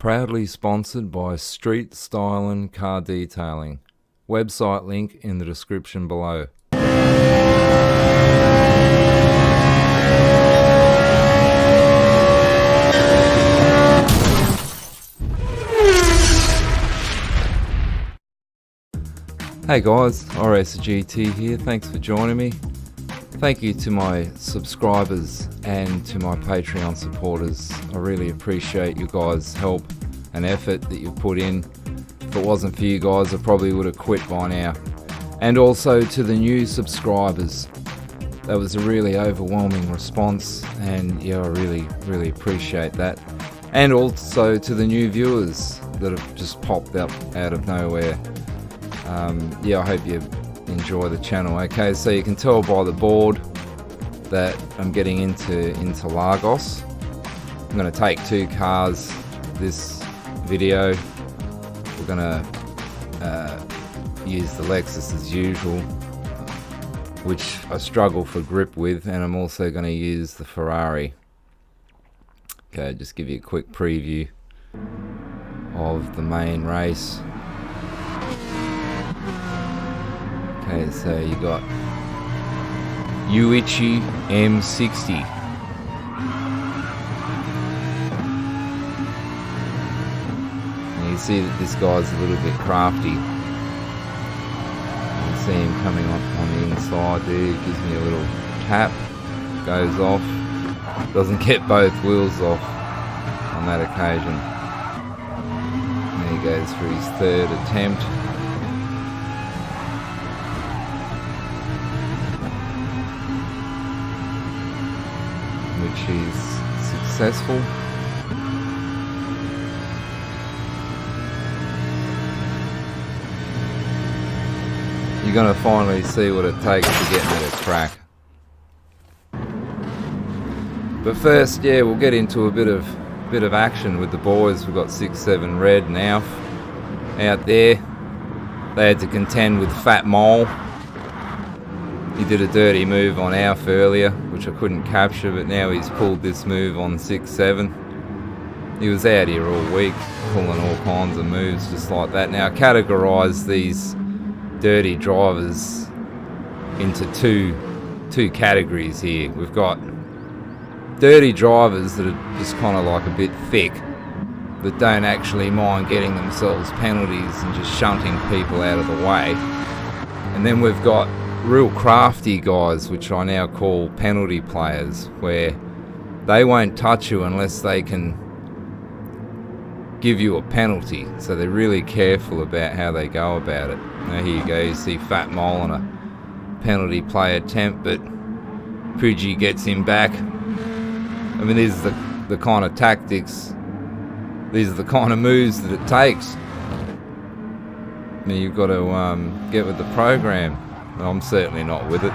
Proudly sponsored by Street Stylin' Car Detailing. Website link in the description below. Hey guys, iRacerGT here. Thanks for joining me. Thank you to my subscribers and to my Patreon supporters. I really appreciate you guys' help and effort that you've put in. If it wasn't for you guys, I probably would have quit by now. And also to the new subscribers. That was a really overwhelming response, and yeah, I really appreciate that. And also to the new viewers that have just popped up out of nowhere. Yeah, I hope you enjoy the channel. Okay, so you can tell by the board that I'm getting into Interlagos. I'm going to take two cars this video. We're going to use the Lexus as usual, which I struggle for grip with, and I'm also going to use the Ferrari. Okay, just give you a quick preview of the main race. Okay, so you got Uichi M60. And you see that this guy's a little bit crafty. You can see him coming on the inside there. He gives me a little tap, goes off, doesn't get both wheels off on that occasion. And he goes for his third attempt. Which is successful. You're going to finally see what it takes to get me to crack. But first, yeah, we'll get into a bit of action with the boys. We've got 6-7 Red and Alf out there. They had to contend with Fat Mole. He did a dirty move on Alf earlier, which I couldn't capture, but now he's pulled this move on 6-7. He was out here all week, pulling all kinds of moves just like that. Now, I categorise these dirty drivers into two categories here. We've got dirty drivers that are just kind of like a bit thick, that don't actually mind getting themselves penalties and just shunting people out of the way. And then we've got real crafty guys, which I now call penalty players, where they won't touch you unless they can give you a penalty. So they're really careful about how they go about it. Now here you go, you see Fat Mole on a penalty play attempt, but Pudgy gets him back. I mean, these are the kind of tactics, these are the kind of moves that it takes. Now you've got to get with the program. I'm certainly not with it.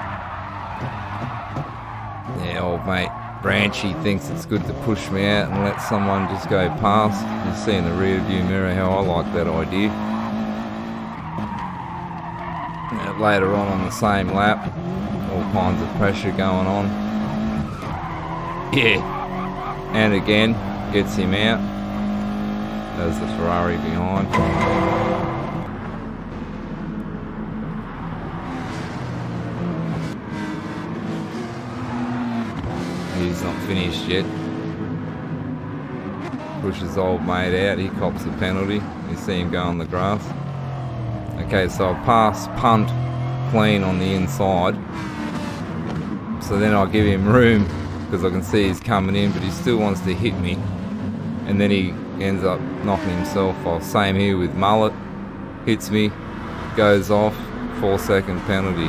Yeah, old mate Branchy thinks it's good to push me out and let someone just go past. You see in the rear view mirror how I like that idea. Now, later on the same lap, all kinds of pressure going on. Yeah, and again, gets him out. There's the Ferrari behind. He's not finished yet. Pushes old mate out, he cops a penalty. You see him go on the grass. Okay, so I pass Punt clean on the inside. So then I give him room because I can see he's coming in, but he still wants to hit me. And then he ends up knocking himself off. Same here with Mullet. Hits me, goes off, 4-second penalty.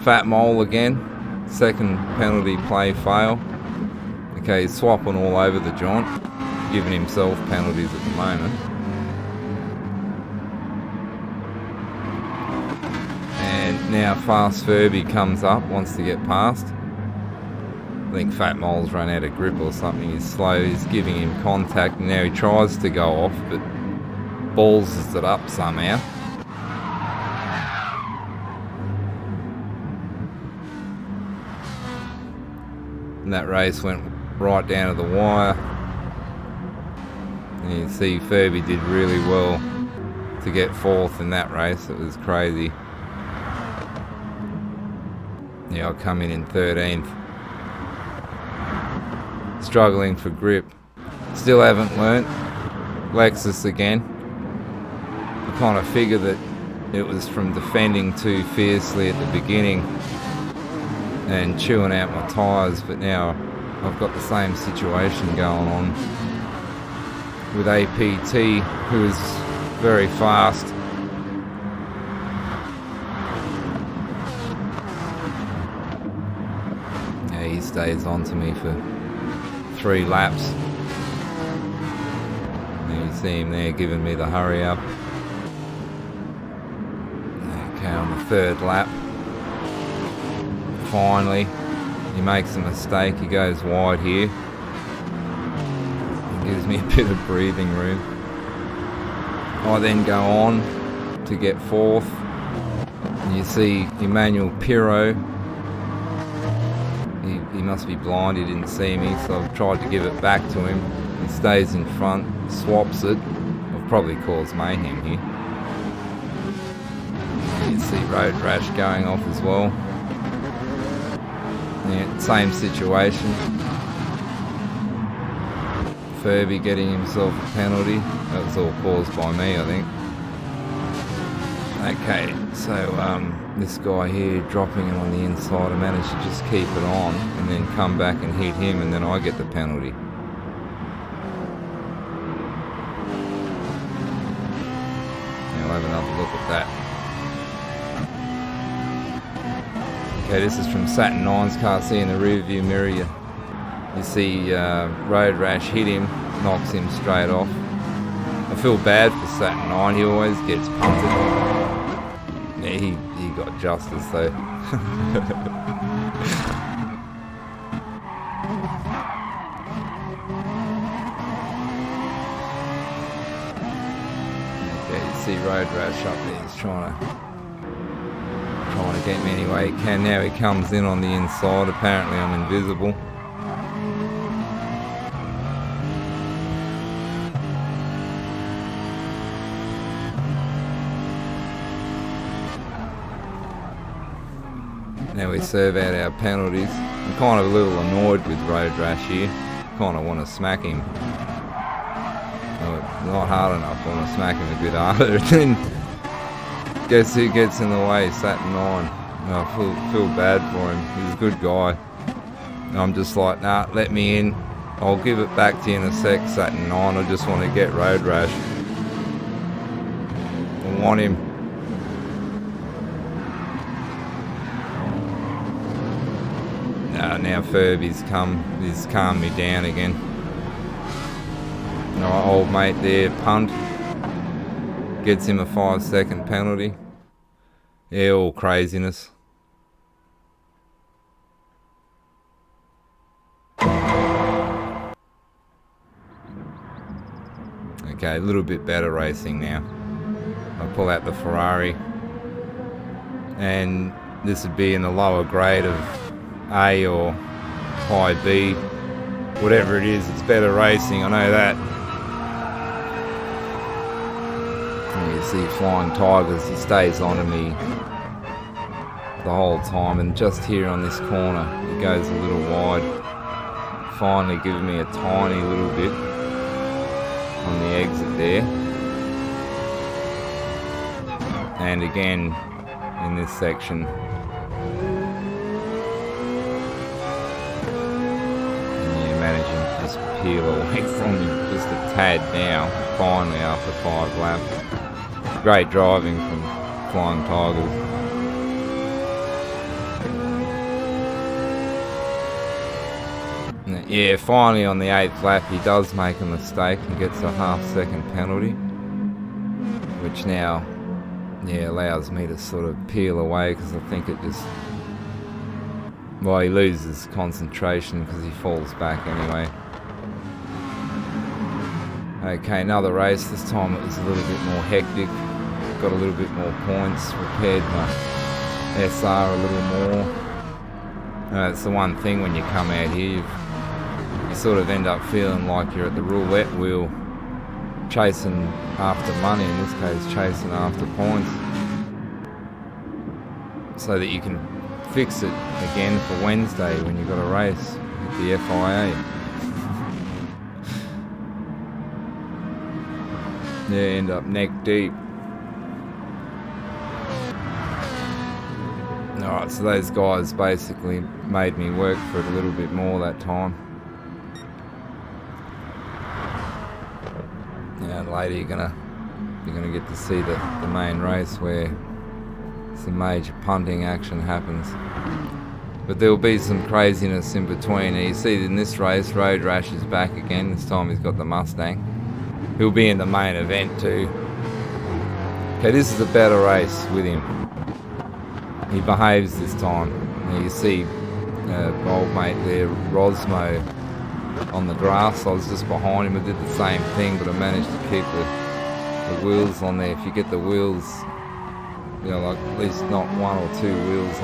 Fat Mole again. Second penalty play fail. Okay, he's swapping all over the joint, giving himself penalties at the moment. And now Fast Furby comes up, wants to get past. I think Fat Mole's run out of grip or something. He's slow, he's giving him contact, and now he tries to go off, but balls it up somehow. And that race went right down to the wire. And you see Furby did really well to get 4th in that race. It was crazy. Yeah, I'll come in 13th. Struggling for grip. Still haven't learnt. Lexus again. I kind of figured that it was from defending too fiercely at the beginning and chewing out my tyres, but now I've got the same situation going on with APT, who is very fast. Yeah, he stays on to me for 3 laps. And you see him there giving me the hurry up. Okay, on the 3rd lap. Finally, he makes a mistake. He goes wide here. It gives me a bit of breathing room. I then go on to get 4th. And you see Emmanuel Pirro. He must be blind, he didn't see me, so I've tried to give it back to him. He stays in front, swaps it. I've probably caused mayhem here. You see Road Rash going off as well. Yeah, same situation. Furby getting himself a penalty. That was all caused by me, I think. Okay, so this guy here dropping it on the inside, I managed to just keep it on and then come back and hit him, and then I get the penalty. Now I'll have another look at that. Okay, this is from Saturn 9's car. See in the rear view mirror, you see Road Rash hit him, knocks him straight off. I feel bad for Saturn 9, he always gets punted. Yeah, he got justice though. Okay, you see Road Rash up there, he's trying to get me any way he can. Now he comes in on the inside, apparently I'm invisible. Now we serve out our penalties. I'm kind of a little annoyed with Road Rash here. Kind of want to smack him. Oh, not hard enough. I want to smack him a bit harder. And then guess who gets in the way? Saturn 9. I feel bad for him. He's a good guy. And I'm just like, nah, let me in. I'll give it back to you in a sec, Saturn 9. I just want to get Road Rash. I want him. Now Furby's he's calmed me down again. Our old mate there, Punt, gets him a 5-second penalty. Yeah, all craziness. Okay, a little bit better racing now. I pull out the Ferrari, and this would be in the lower grade of A or high B, whatever it is. It's better racing, I know that. And you see Flying Tigers, he stays on to me the whole time, and just here on this corner he goes a little wide, finally giving me a tiny little bit on the exit there. And again in this section, just peel away from you just a tad now, finally after 5 laps. Great driving from Flying Tigers. Yeah, finally on the 8th lap he does make a mistake and gets a half-second penalty, which now allows me to sort of peel away, because I think it just, well, he loses concentration because he falls back anyway. Okay, another race. This time it was a little bit more hectic. Got a little bit more points. Repaired my SR a little more. It's the one thing when you come out here, you sort of end up feeling like you're at the roulette wheel chasing after money, in this case chasing after points, so that you can fix it again for Wednesday when you've got a race with the FIA. Yeah, end up neck deep. Alright, so those guys basically made me work for it a little bit more that time. Yeah, and later you're gonna get to see the main race where some major punting action happens. But there'll be some craziness in between. And you see in this race, Road Rash is back again. This time he's got the Mustang. He'll be in the main event too. Okay, this is a better race with him. He behaves this time. Now you see old mate there, Rosmo, on the grass. I was just behind him. I did the same thing, but I managed to keep the wheels on there. If you get the wheels, you know, like at least not one or two wheels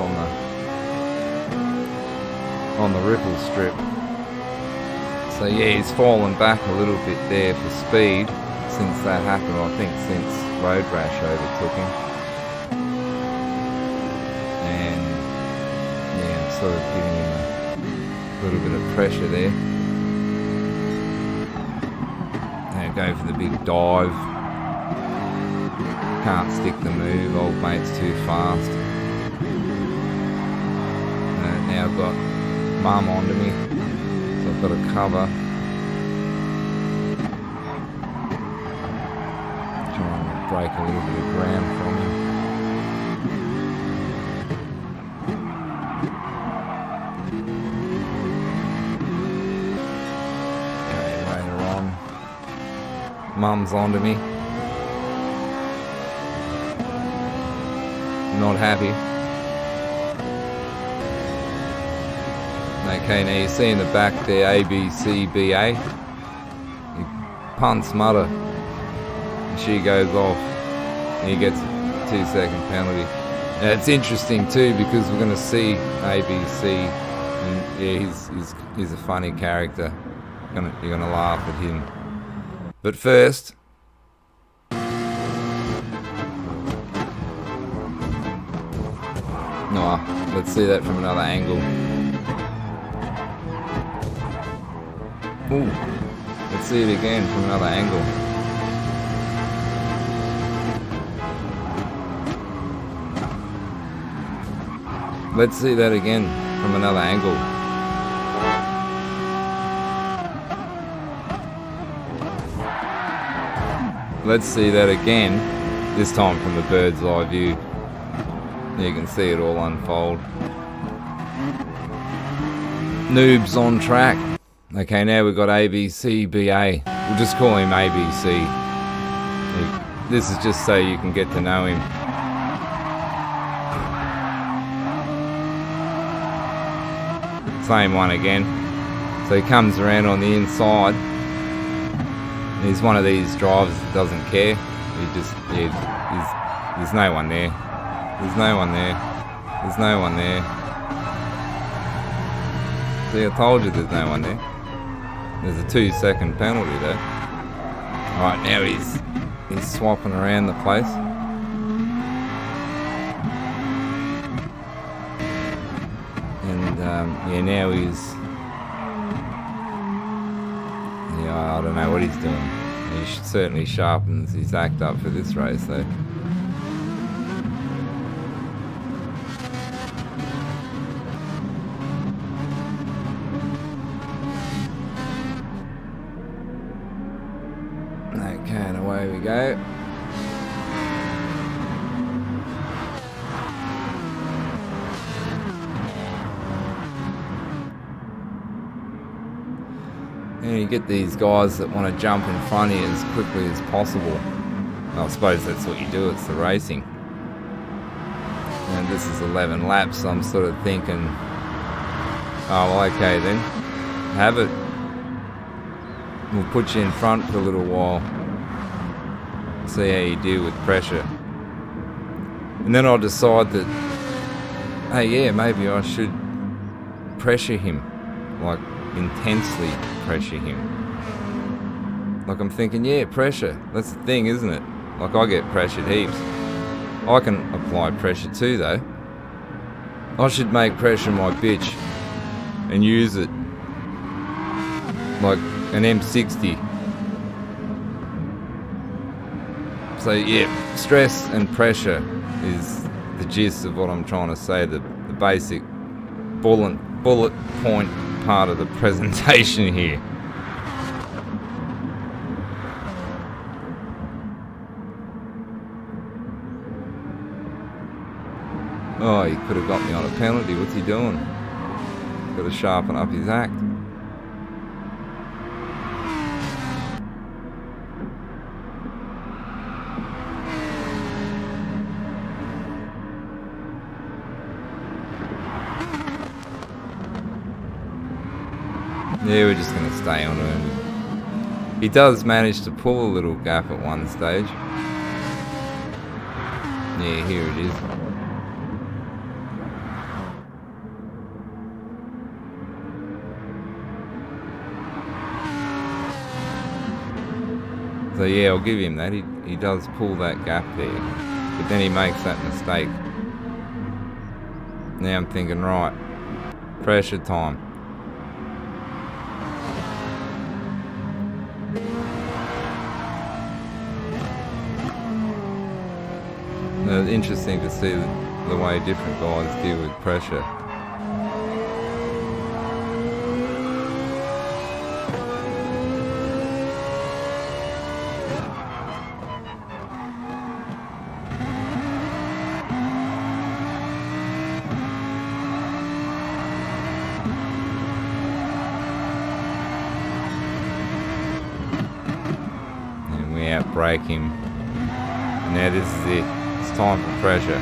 on the ripple strip. So yeah, he's fallen back a little bit there for speed since that happened. I think since Road Rash overtook him. And yeah, I'm sort of giving him a little bit of pressure there. Now go for the big dive. Can't stick the move, old mate's too fast. And now I've got Mum onto me, so I've got a cover. Try and break a little bit of ground from him. Mum's onto me. Not happy. Okay, now you see in the back there ABCBA. He punts Mother. And she goes off. And he gets a 2-second penalty. Now it's interesting too because we're going to see ABC. And yeah, he's a funny character. You're gonna laugh at him. But first, let's see that from another angle. Ooh, let's see it again from another angle. Let's see that again from another angle. Let's see that again, this time from the bird's eye view. You can see it all unfold. Noobs on track. Okay, now we've got ABCBA. We'll just call him ABC. This is just so you can get to know him. Same one again. So he comes around on the inside. He's one of these drivers that doesn't care. There's no one there. There's no one there. There's no one there. See, I told you there's no one there. There's a 2-second penalty though. Alright, now he's swapping around the place. And yeah, now he's... I don't know what he's doing. He certainly sharpens his act up for this race though. Okay, and away we go. And you get these guys that want to jump in front of you as quickly as possible. Well, I suppose that's what you do, it's the racing. And this is 11 laps, so I'm sort of thinking, oh, well, okay then, have it. We'll put you in front for a little while. See how you deal with pressure. And then I'll decide that, hey, yeah, maybe I should pressure him. Like, intensely pressure him. Like I'm thinking, yeah, pressure. That's the thing, isn't it? Like I get pressured heaps. I can apply pressure too, though. I should make pressure my bitch and use it like an M60. So yeah, stress and pressure is the gist of what I'm trying to say. The basic bullet point part of the presentation here. Oh, he could have got me on a penalty. What's he doing? Got to sharpen up his act. Yeah, we're just going to stay on him. He does manage to pull a little gap at one stage. Yeah, here it is. So yeah, I'll give him that. He does pull that gap there. But then he makes that mistake. Now I'm thinking, right, pressure time. It's interesting to see the way different guys deal with pressure. And we outbrake him. And now this is it. It's time for pressure.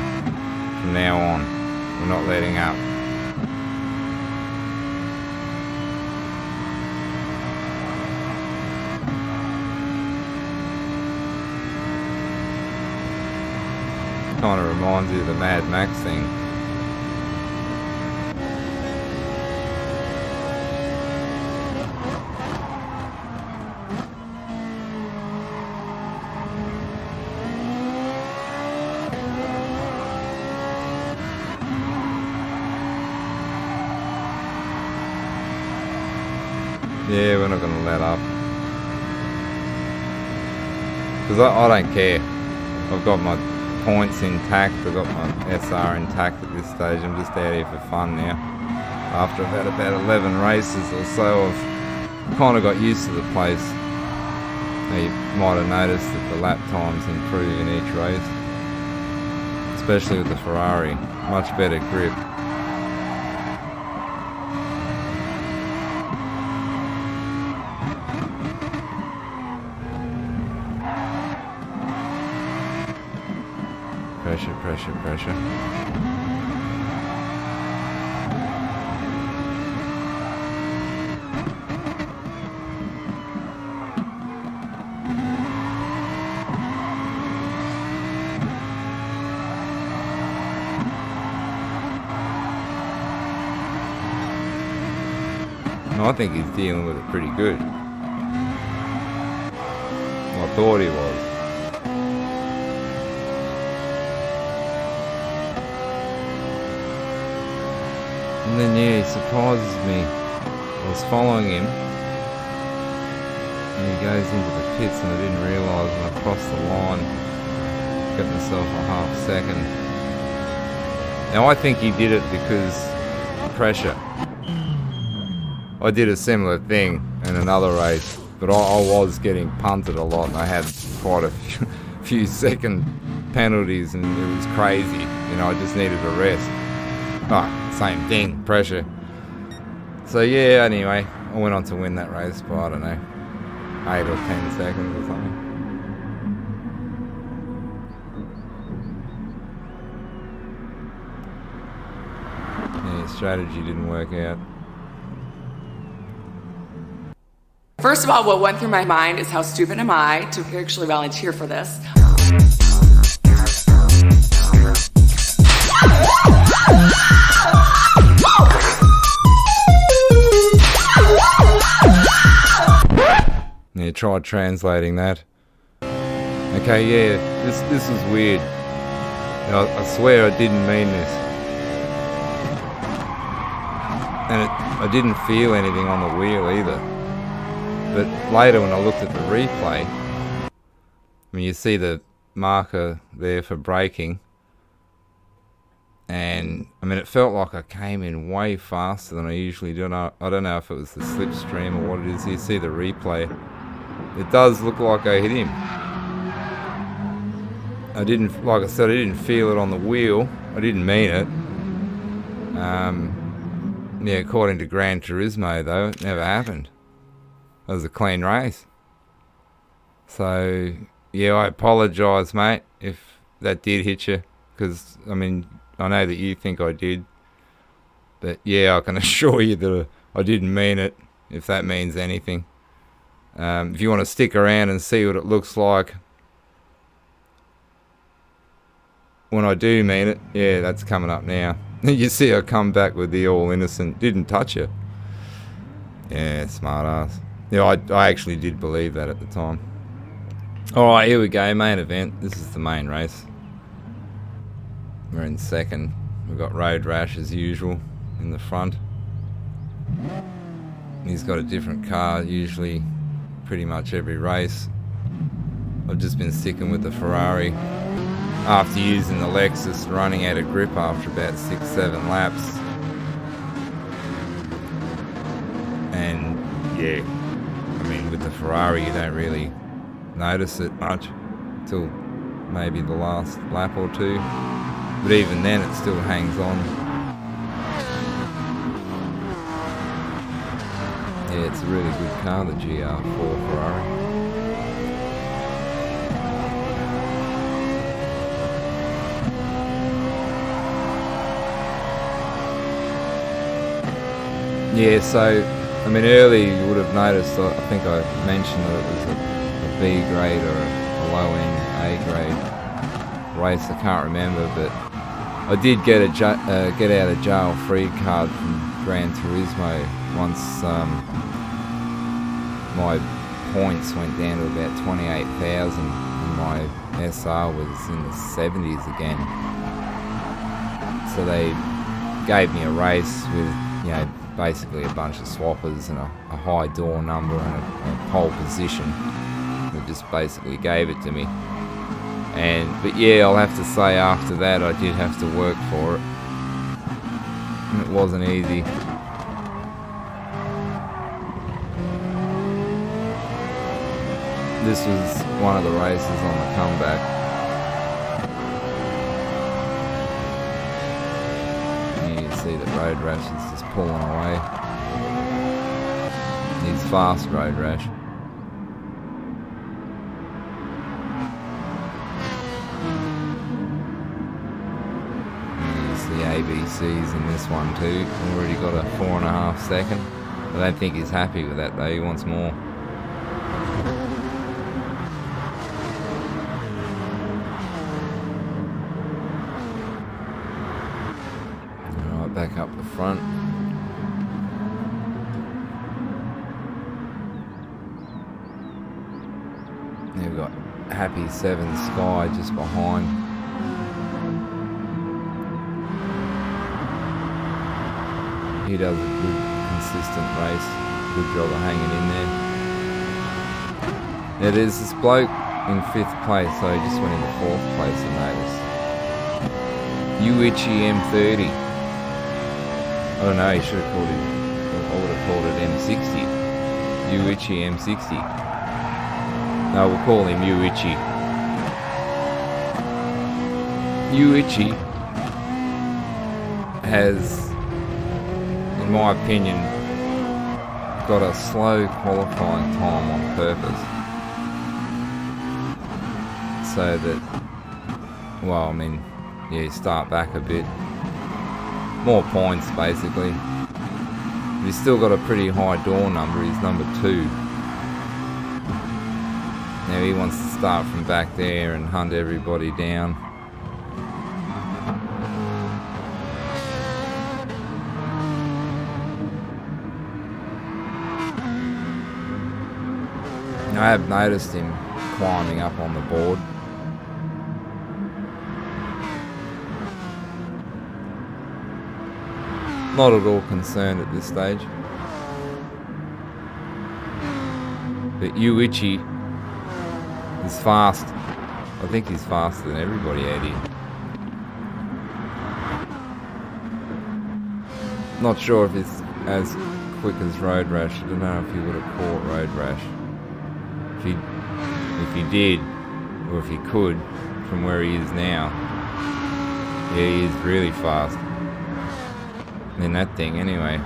From now on, we're not letting up. Kind of reminds you of the Mad Max thing. Yeah, we're not going to let up. Because I don't care. I've got my points intact. I've got my SR intact at this stage. I'm just out here for fun now. After I've had about 11 races or so, I've kind of got used to the place. You might have noticed that the lap times improve in each race. Especially with the Ferrari. Much better grip. Pressure, pressure, pressure. No, I think he's dealing with it pretty good. I thought he was. And then yeah, he surprises me. I was following him and he goes into the pits and I didn't realise when I crossed the line, got myself a half second. Now I think he did it because pressure. I did a similar thing in another race, but I was getting punted a lot and I had quite a few second penalties and it was crazy. You know, I just needed a rest. Oh, same thing, pressure. So yeah, anyway, I went on to win that race by, I don't know, 8 or 10 seconds or something. Yeah, strategy didn't work out. First of all, what went through my mind is how stupid am I to actually volunteer for this. tried translating that. Okay, yeah, this is weird. I swear I didn't mean this. And I didn't feel anything on the wheel either. But later when I looked at the replay, I mean, you see the marker there for braking. And, I mean, it felt like I came in way faster than I usually do. I don't know if it was the slipstream or what it is. You see the replay. It does look like I hit him. I didn't, like I said, I didn't feel it on the wheel. I didn't mean it. Yeah, according to Gran Turismo, though, it never happened. It was a clean race. So, yeah, I apologise, mate, if that did hit you. Because, I mean, I know that you think I did. But, yeah, I can assure you that I didn't mean it, if that means anything. If you want to stick around and see what it looks like when I do mean it, yeah, that's coming up now. You see I come back with the all innocent, didn't touch you. Yeah, smart ass. Yeah, I actually did believe that at the time. Alright, here we go, main event. This is the main race. We're in second. We've got Road Rash as usual in the front. He's got a different car, usually pretty much every race. I've just been sticking with the Ferrari after using the Lexus, running out of grip after about 6-7 laps. And yeah, I mean, with the Ferrari you don't really notice it much till maybe the last lap or two, but even then it still hangs on. Yeah, it's a really good car, the GR4 Ferrari. Yeah, so, I mean, earlier you would have noticed, I think I mentioned that it was a B grade or a low-end A grade race, I can't remember, but I did get a get out of jail free card from Gran Turismo once my points went down to about 28,000 and my SR was in the 70s again. So they gave me a race with, you know, basically a bunch of swappers and a high door number and a pole position. They just basically gave it to me. But yeah, I'll have to say after that I did have to work for it. And it wasn't easy. This was one of the races on the comeback. See that Road Rash is just pulling away. He's fast, Road Rash. There's the ABCs in this one too. Already got a 4.5 second. I don't think he's happy with that though, he wants more. Back up the front. Now we've got Happy 7 Sky just behind. He does a good, consistent race. Good job of hanging in there. Now there's this bloke in 5th place, so he just went into 4th place, I noticed. Uichi M30. I don't know, he should have called it, I would have called it M60. Uichi M60. No, we'll call him Uichi. Uichi has, in my opinion, got a slow qualifying time on purpose. So that, well, I mean, yeah, start back a bit. More points, basically. But he's still got a pretty high door number. He's number 2. Now he wants to start from back there and hunt everybody down. I have noticed him climbing up on the board. Not at all concerned at this stage. But Yuichi is fast. I think he's faster than everybody out here. Not sure if it's as quick as Road Rash. I don't know if he would have caught Road Rash. If he did, or if he could, from where he is now. Yeah, he is really fast. In that thing, anyway.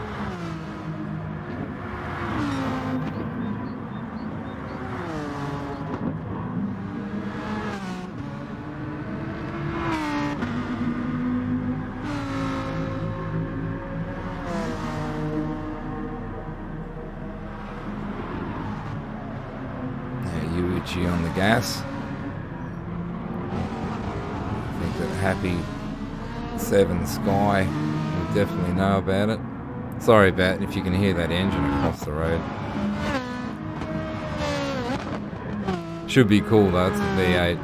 Yuichi on the gas. I think that Happy 7 Sky will definitely know about it. Sorry about if you can hear that engine across the road. Should be cool though, it's a V8.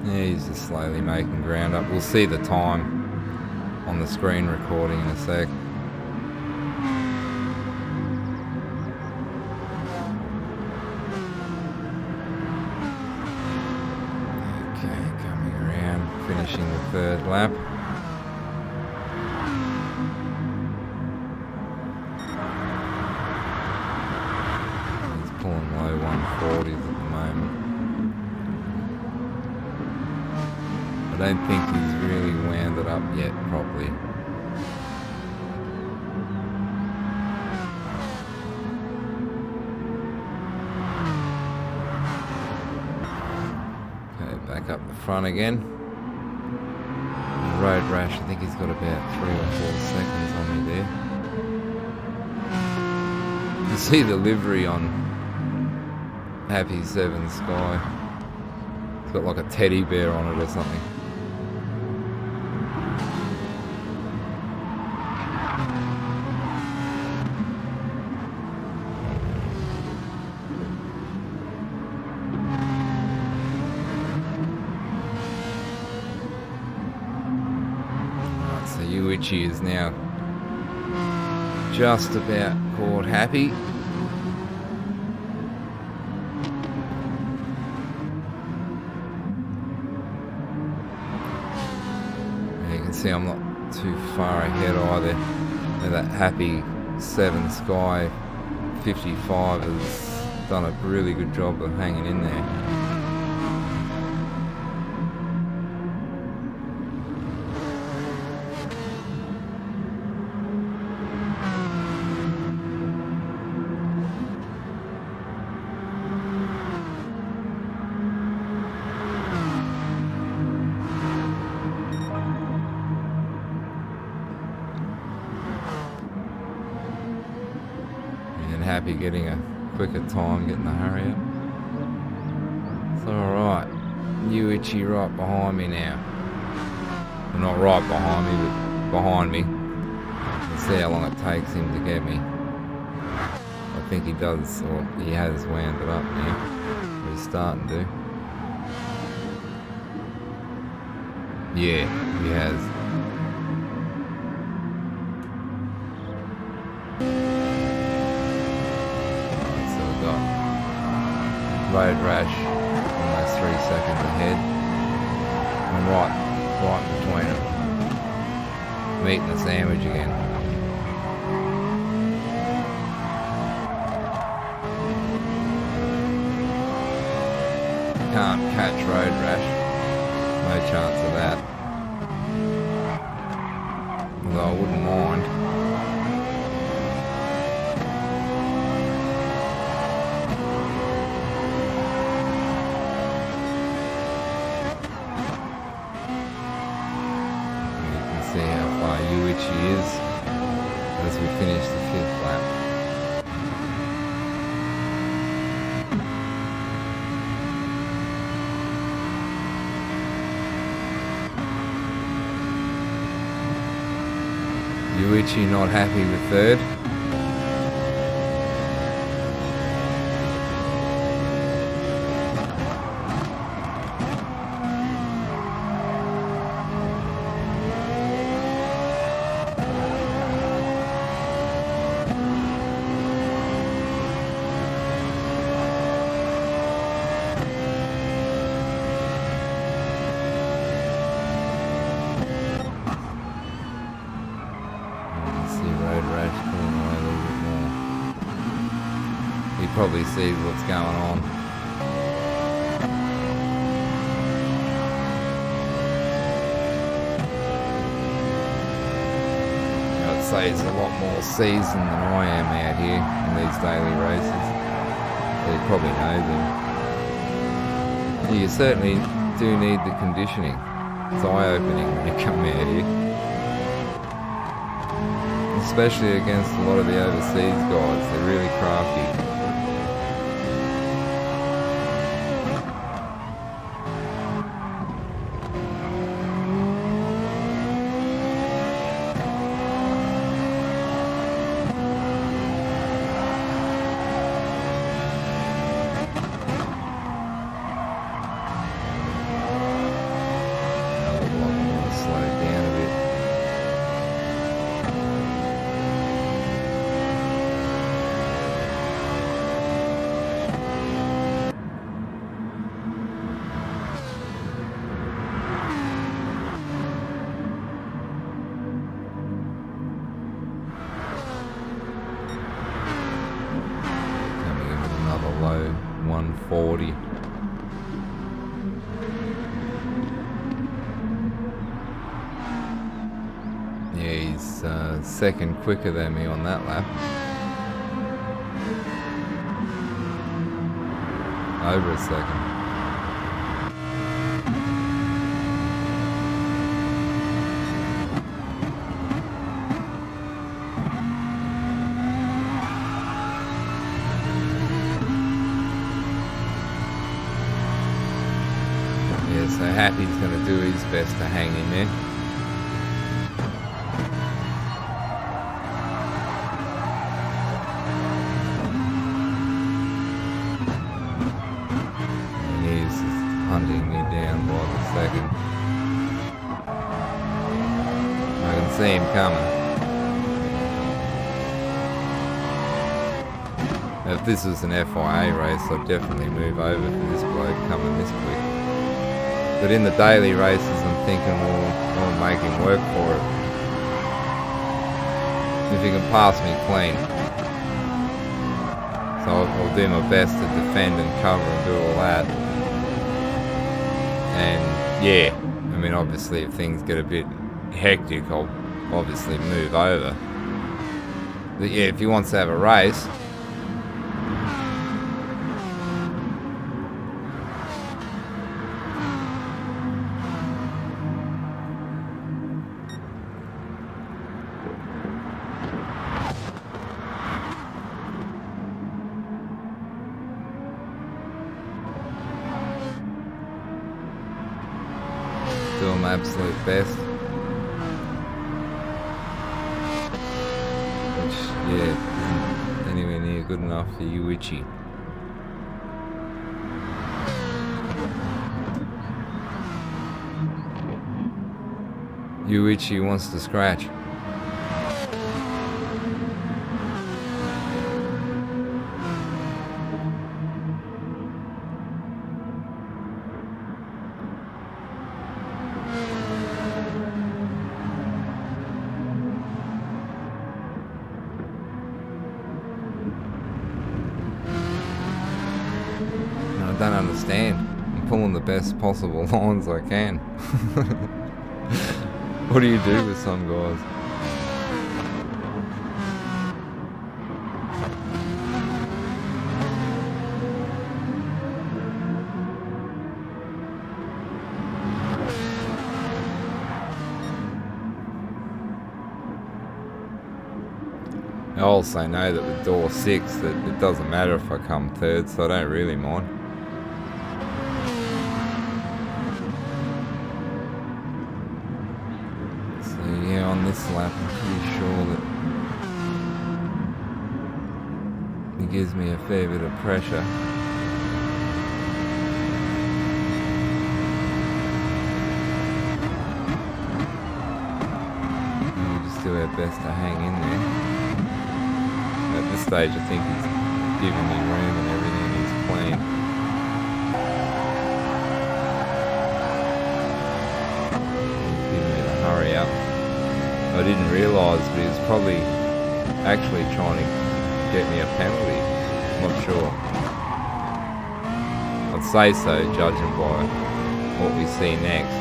Yeah, he's just slowly making ground up. We'll see the time on the screen recording in a sec. Okay, coming around, finishing the third lap. He's pulling low 140s at the moment. I don't think he's really wound it up yet properly. Okay, back up the front again. Road Rash, I think he's got about 3 or 4 seconds on me there. You see the livery on Happy 7 Sky. It's got like a teddy bear on it or something. Yuichi is now just about caught Happy. You can see I'm not too far ahead either. And that Happy 7 Sky 55 has done a really good job of hanging in there. Happy getting a quicker time, getting the hurry up. It's alright. Yuichi right behind me now. Well, not right behind me, but behind me. Let's see how long it takes him to get me. I think he does, or he has wound it up now. Or he's starting to. Yeah, he has. Road Rash almost 3 seconds ahead. I'm right between them. Meeting the sandwich again. Can't catch Road Rash. No chance of that. Although I wouldn't mind. See how far Yuichi is as we finish the 5th lap. Yuichi not happy with third. Probably sees what's going on. I'd say he's a lot more seasoned than I am out here in these daily races. He probably knows him. You certainly do need the conditioning. It's eye-opening when you come out here. Especially against a lot of the overseas guys. They're really crafty. Low 140. Yeah, he's second quicker than me on that lap. Over a second. So Happy's going to do his best to hang in there. And he's hunting me down by the second. I can see him coming. If this was an FIA race, I'd definitely move over for this bloke coming this quick. But in the daily races, I'm thinking we'll make him work for it. If he can pass me clean. So I'll do my best to defend and cover and do all that. And yeah, I mean obviously if things get a bit hectic, I'll obviously move over. But yeah, if he wants to have a race, do my absolute best. Which, yeah, isn't anywhere near good enough for Yuichi. Yuichi wants to scratch. I don't understand. I'm pulling the best possible lines I can. What do you do with some guys? I also know that with door 6 that it doesn't matter if I come third, so I don't really mind. this lap. I'm pretty sure that he gives me a fair bit of pressure. We'll just do our best to hang in there. At this stage, I think he's giving me room and everything. He's clean. He's giving me the hurry up. I didn't realise, but he was probably actually trying to get me a penalty. I'm not sure. I'd say so, judging by what we see next.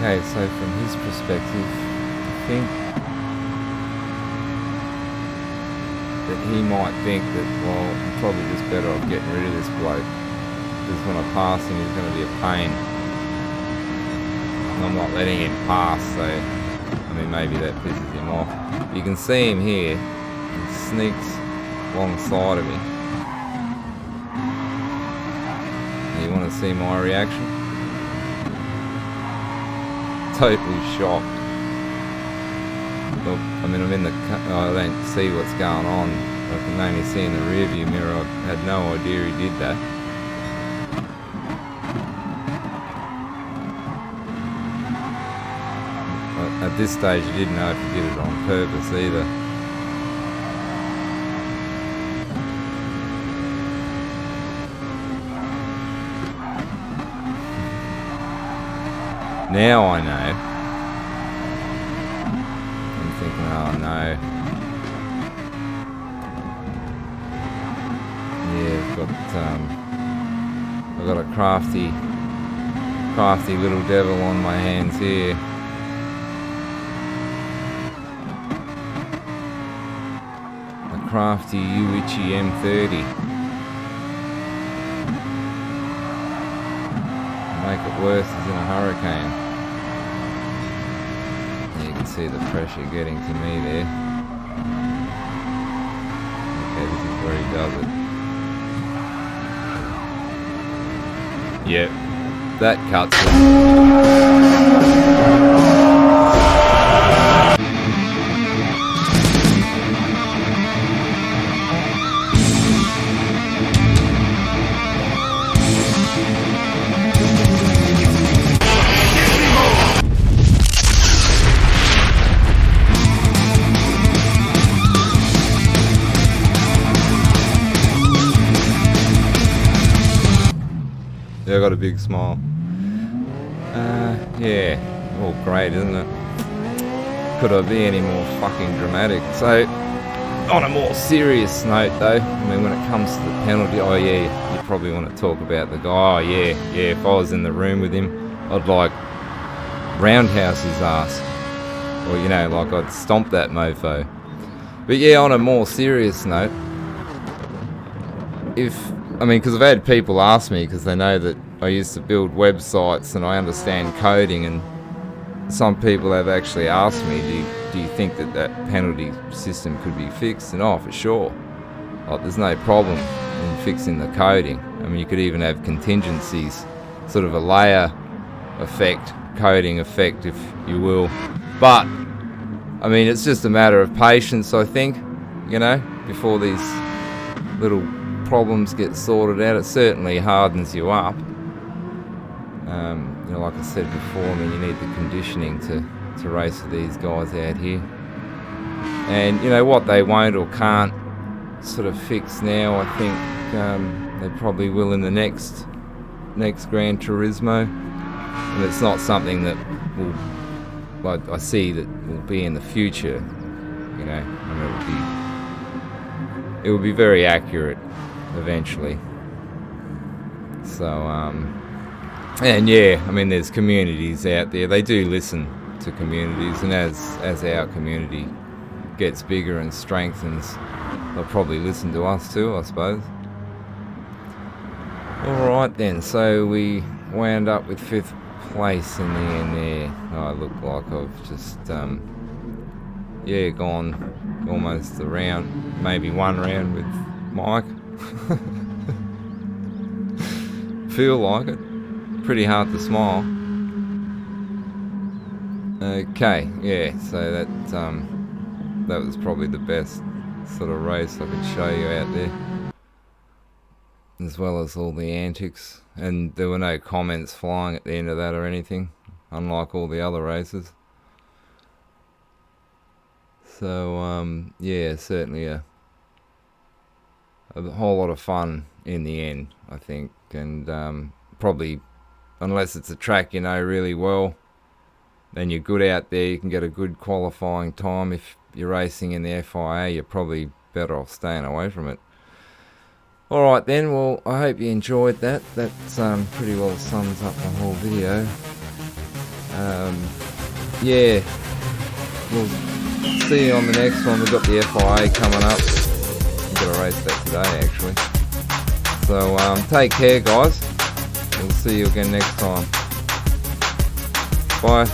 Okay, so from his perspective, I think that he might think that, well, I'm probably just better off getting rid of this bloke, because when I pass him, he's going to be a pain. And I'm not letting him pass, so, I mean, maybe that pisses him off. You can see him here, he sneaks alongside of me. You want to see my reaction? Totally shocked. Look, I mean, I'm in the I don't see what's going on. I can only see in the rear view mirror. I had no idea he did that. At this stage, I didn't know if he did it on purpose either. Now I know. I'm thinking, oh no. Yeah, I've got a crafty little devil on my hands here. A crafty Uichi M30. Make it worse, he's in a hurricane. You can see the pressure getting to me there. Okay, this is where he does it. Yep, that cuts it. Yeah, I got a big smile. Yeah, all great, isn't it? Could I be any more fucking dramatic? So, on a more serious note though, I mean, when it comes to the penalty, oh yeah, you probably want to talk about the guy. Oh yeah, if I was in the room with him, I'd like roundhouse his ass. Or, you know, like I'd stomp that mofo. But yeah, on a more serious note, because I've had people ask me, because they know that I used to build websites and I understand coding, and some people have actually asked me, do you think that penalty system could be fixed? And for sure. Like, there's no problem in fixing the coding. I mean, you could even have contingencies, sort of a layer effect, coding effect, if you will. But, I mean, it's just a matter of patience, I think, you know, before these little problems get sorted out. It certainly hardens you up. You know, like I said before, I mean, you need the conditioning to race with these guys out here. And you know what they won't or can't sort of fixed now. I think they probably will in the next Gran Turismo, and it's not something that I see that will be in the future. You know, and it will be very accurate eventually. So and yeah, I mean, there's communities out there. They do listen to communities, and as our community gets bigger and strengthens, they'll probably listen to us too, I suppose. Alright then, so we wound up with 5th place in the end there. I look like I've just gone almost a round, maybe one round with Mike. Feel like it. Pretty hard to smile. Okay, yeah, so that was probably the best sort of race I could show you out there, as well as all the antics, and there were no comments flying at the end of that or anything, unlike all the other races. So yeah, certainly a whole lot of fun in the end, I think, and probably, unless it's a track you know really well, then you're good out there, you can get a good qualifying time. If you're racing in the FIA, you're probably better off staying away from it. Alright then, well, I hope you enjoyed that. That pretty well sums up the whole video. Yeah, we'll see you on the next one. We've got the FIA coming up. We've got to race that today, actually. So, take care, guys. We'll see you again next time. Bye.